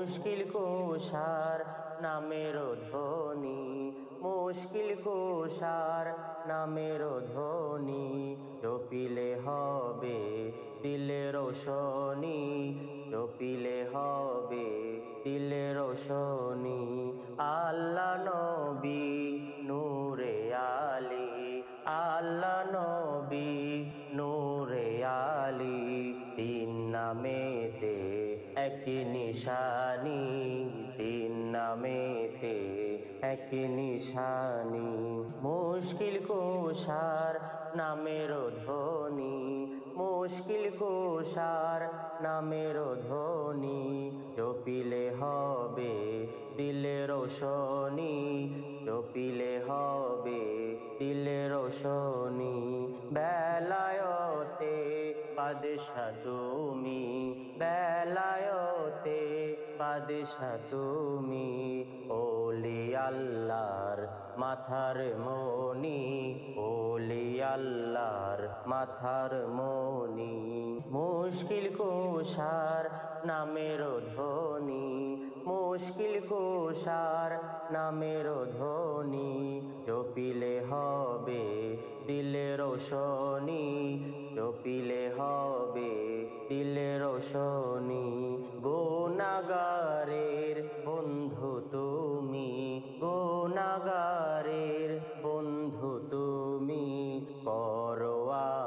মুশকিল কুশার নামের ধ্বনি, মুশকিল কুশার নামের ধ্বনি, জপিলে হবে দিলে রোশনি, জপিলে হবে দিলে রোশনি। আল্লাহ নবী নূরে আলী, আল্লাহ নবী নূরে আলী, তিন নামেতে এক নিশানি, তিন নামেতে এক নিশানি। মুশকিল কুশার নামের ধ্বনি, মুশকিল কুশার নামের ধ্বনি, জপিলে হবে দিলে রোশনি, জপিলে হবে দিলে রোশনি। বেলায়তে বাদশা তুমি, বেলায়তে বাদশা তুমি, ওলি আল্লাহর মাথার মনি, ওলি আল্লাহর মাথার মনি। মুশকিল কুশার নামের ধ্বনি, মুশকিল কুশার নামের ধ্বনি, জপিলে হবে দিলে রোশনি, জপিলে হবে দিলে রোশনি। গুনাহগারের বন্ধু তুমি, গুনাহগারের বন্ধু তুমি, করো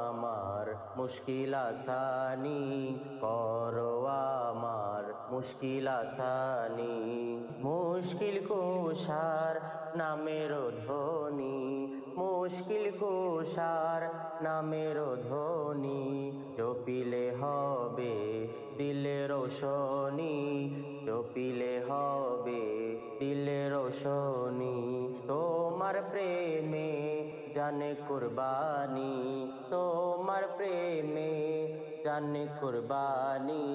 আমার মুশকিল আসানি, করো আমার মুশকিল আসানি। মুশকিল কুশার নামের ধ্বনি, মুশকিল কুশার নামের ধ্বনি, জপিলে হবে দিলে রোশনি, জপিলে হবে দিলে রোশনি। তোমার প্রেমে জানে কুরবানি, তোমার প্রেমে জানে কুরবানি,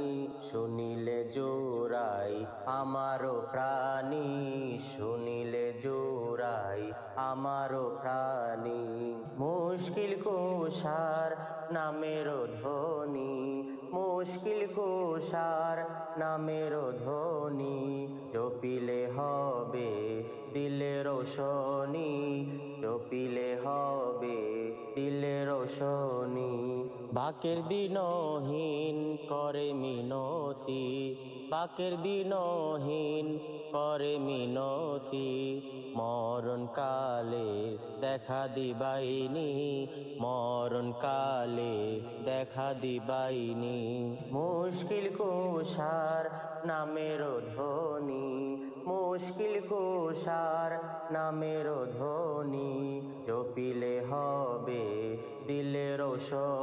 শুনিলে জোড়াই আমারও প্রাণী, শুনিলে জোড়াই আমারও প্রাণী। মুশকিল কুশার নামের ধ্বনি, মুশকিল কুশার নামের ধ্বনি, জপিলে হবে দিলে রোশনি, জপিলে হবে দিলে রোশনি। বাকের দিনহীন করে মিনতি, বাকের দিনহীন করে মিনতি, মরণ কালে দেখা দিবাইনি, মরণ কালে দেখা দিবাইনি। মুশকিল কুশার নামের ধ্বনি, মুশকিল কুশার নামের ধ্বনি, জপিলে হবে দিলে রোশনি।